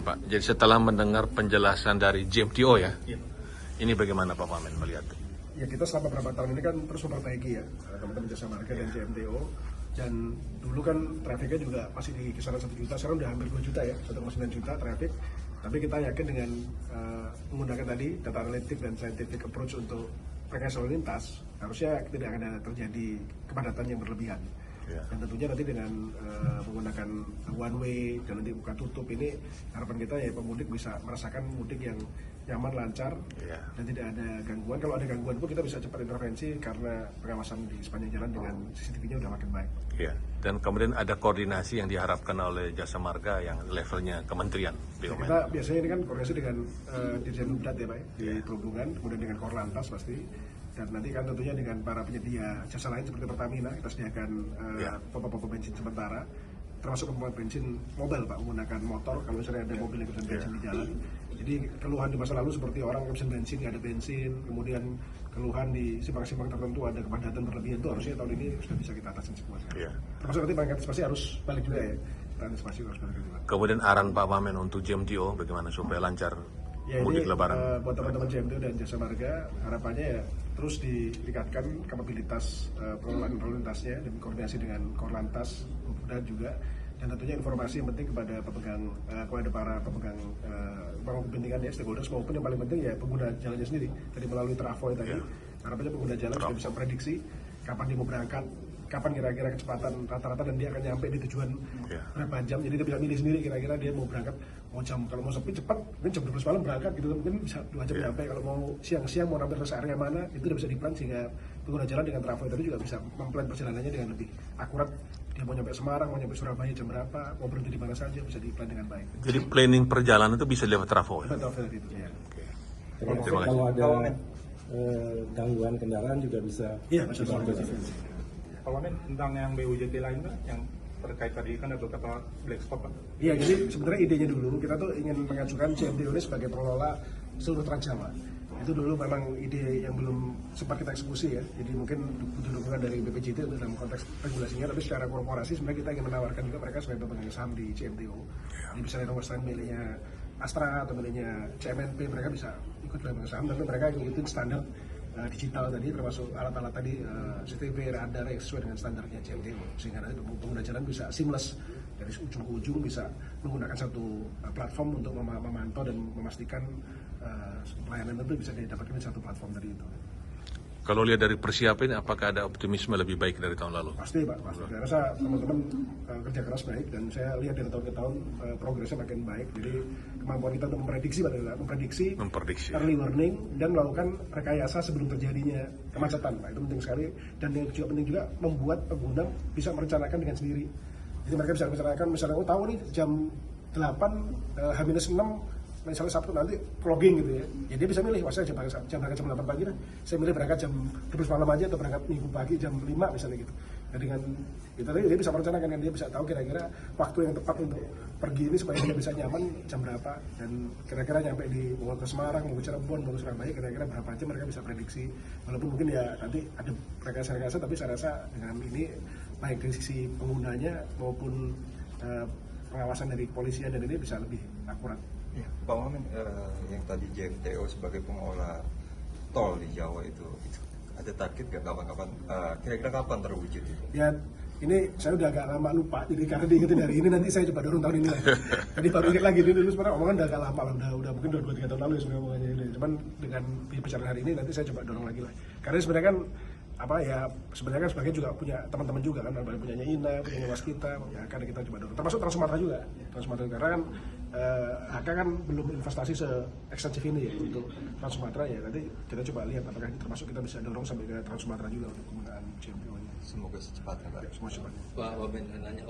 Pak. Jadi setelah mendengar penjelasan dari GMTO ya, Iya. ini bagaimana Pak Wamen melihat? Ya kita selama beberapa tahun ini kan terus memperbaiki ya teman-teman jasa marga dan GMTO, dan dulu kan trafiknya juga masih di kisaran 1 juta, sekarang udah hampir 2 juta ya, 1,9 juta trafik. Tapi kita yakin dengan menggunakan tadi data analitik dan scientific approach untuk rekayasa lalu lintas, harusnya tidak akan ada terjadi kepadatan yang berlebihan. Ya. Dan tentunya nanti dengan menggunakan one way dan nanti buka tutup ini, harapan kita ya pemudik bisa merasakan mudik yang nyaman, lancar, Ya. dan tidak ada gangguan. Kalau ada gangguan pun kita bisa cepat intervensi karena pengawasan di sepanjang jalan dengan CCTV-nya udah makin baik. Ya. Dan kemudian ada koordinasi yang diharapkan oleh Jasa Marga yang levelnya kementerian BUMN. Kita biasanya ini kan koordinasi dengan Dirjen Hubdat ya Pak, di Perhubungan, kemudian dengan Korlantas pasti, dan nanti kan tentunya dengan para penyedia jasa lain seperti Pertamina, kita sediakan pompa-pompa bensin sementara, termasuk pompa bensin mobile Pak, menggunakan motor kalau misalnya ada mobil yang kehabisan bensin di jalan. Jadi keluhan di masa lalu seperti orang kehabisan bensin, nggak ada bensin, kemudian keluhan di simpang-simpang tertentu ada kepadatan berlebihan, itu harusnya tahun ini sudah bisa kita atasi semua. Ya. Termasuk nanti bank antisipasi harus balik juga ya, antisipasi harus balik juga. Kemudian arahan Pak Wamen untuk GMTO bagaimana supaya lancar Ya mudik ini Lebaran? buat teman-teman GMTO dan Jasa Marga, harapannya ya terus ditingkatkan kapabilitas pengelolaan lalu lintasnya dan koordinasi dengan Korlantas dan juga, dan tentunya informasi yang penting kepada para pemegang kepentingan ya, stakeholders, maupun yang paling penting ya pengguna jalannya sendiri. Tadi melalui Travoy tadi, harapannya pengguna jalan sudah bisa prediksi kapan dia mau berangkat, kapan kira-kira kecepatan rata-rata, dan dia akan nyampe di tujuan berapa jam. Jadi dia bisa milih sendiri kira-kira dia mau berangkat mau jam, kalau mau sepi cepat mungkin jam 12 malam berangkat gitu, mungkin bisa 2 jam nyampe. Kalau mau siang-siang mau nampil ke area mana, itu udah bisa diplan, sehingga pengguna jalan dengan Travoy tadi juga bisa memplan perjalanannya dengan lebih akurat. Dia mau nyampe Semarang, mau nyampe Surabaya jam berapa, mau berhenti di mana saja, bisa diplan dengan baik. Jadi planning perjalanan itu bisa lewat Travoy. Kita Travoy itu ya. Terima kasih. Kalau ada gangguan kendaraan juga bisa. Iya, bisa dibantu. Pak Wamen, tentang yang BUJT lain Pak, yang terkait tadi kan ada beberapa black spot Pak. Iya, jadi sebenarnya idenya dulu kita tuh ingin mengajukan GMTO ini sebagai pengelola seluruh Trans Jawa. Itu dulu memang ide yang belum sempat kita eksekusi ya. Jadi mungkin butuh dukungan dari BPJT untuk dalam konteks regulasinya, tapi secara korporasi sebenarnya kita ingin menawarkan juga mereka sebagai pemegang saham di GMTO. Jadi misalnya nomor saham miliknya Astra atau miliknya CMNP, mereka bisa ikut pemegang saham, tapi mereka ngikutin standar digital tadi, termasuk alat-alat tadi CCTV, radar yang sesuai dengan standarnya GMTO, sehingga nanti pengguna jalan bisa seamless dari ujung ke ujung, bisa menggunakan satu platform untuk memantau dan memastikan pelayanan itu bisa didapatkan di satu platform tadi itu. Kalau lihat dari persiapan, apakah ada optimisme lebih baik dari tahun lalu? Pasti Pak, pasti. Saya rasa teman-teman kerja keras baik, dan saya lihat dari tahun ke tahun progresnya makin baik. Jadi kemampuan kita untuk memprediksi, early warning, dan melakukan rekayasa sebelum terjadinya kemacetan. Nah, itu penting sekali, dan yang juga penting juga membuat pengguna bisa merencanakan dengan sendiri. Jadi mereka bisa merencanakan, misalnya tahu nih jam 8 H-6 misalnya Sabtu nanti vlogging gitu ya. Jadi dia bisa milih, saya berangkat jam 8 pagi dah. Saya milih berangkat jam 12 malam aja, atau berangkat minggu pagi jam 5 misalnya gitu. Nah, dengan itu tadi dia bisa merencanakan, dan dia bisa tahu kira-kira waktu yang tepat untuk pergi ini supaya dia bisa nyaman jam berapa, dan kira-kira nyampe mau ke Semarang, mau ke Cirebon, mau ke Surabaya, kira-kira berapa jam mereka bisa prediksi. Walaupun mungkin ya nanti ada rekayasa-rekayasa, tapi saya rasa dengan ini baik dari sisi penggunanya maupun pengawasan dari kepolisian dan ini bisa lebih akurat. Ya, Pak Wamen, yang tadi GMTO sebagai pengelola tol di Jawa itu ada target nggak kapan-kapan, kira-kira kapan terwujud itu? Ya, ini saya udah agak lama lupa, jadi karena diingetin hari ini, nanti saya coba dorong tahun ini lah. Jadi baru ingat lagi, ini dulu sebenarnya omongan udah agak lama lah, udah mungkin 2-3 tahun lalu ya sebenarnya omongannya ini. Cuman dengan pembicaraan hari ini nanti saya coba dorong lagi lah. Karena sebenarnya kan sebenarnya kan sebagai juga punya teman-teman juga kan, punyanya Ina, punyanya Waskita, ya karena kita coba dorong. Termasuk Trans Sumatera juga, karena kan HK kan belum investasi se-ekstensif ini ya untuk Trans Sumatera ya. Nanti kita coba lihat apakah ini termasuk kita bisa dorong sampai ke Trans Sumatera juga untuk penggunaan GMTO-nya. Semoga secepatnya Pak. Semua cepatnya. Pak Wamen nanya.